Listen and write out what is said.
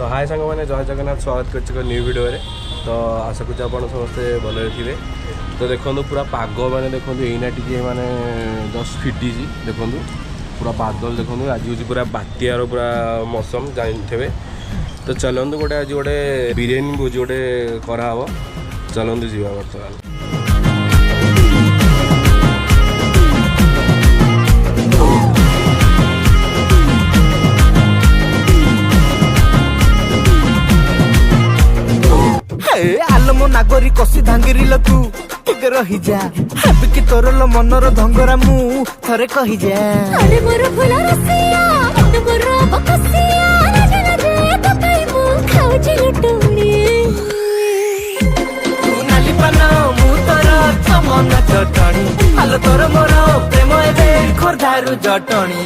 तो हाय सांग मैंने जय जगन्नाथ स्वागत कर न्यू वीडियो रे। तो आशा करूँ आप समस्ते भले थे। तो देखो पूरा पाग मैंने देखो यहीना टी मैंने जस्ट फिटी देखो पूरा बादल देखो आज हूँ पूरा बात्यार पूरा मौसम जानते। तो चलतु गोटे आज गोटे बिरियानी भोज गोटे कराव चलतु जा बर्तमान। आलम नागरी कसी धांगिरी तू टिके रही जा हाबी कि तोर लो मनर धंगरा मु थरे कही जा। अरे मोर फुला रसिया मन मोर बकसिया राजा राजा तकाई मु खाउची लटुनी तू नाली पाना मु तोर चमन चटणी हाल तोर मोर प्रेम एबे खोरधारू जटणी।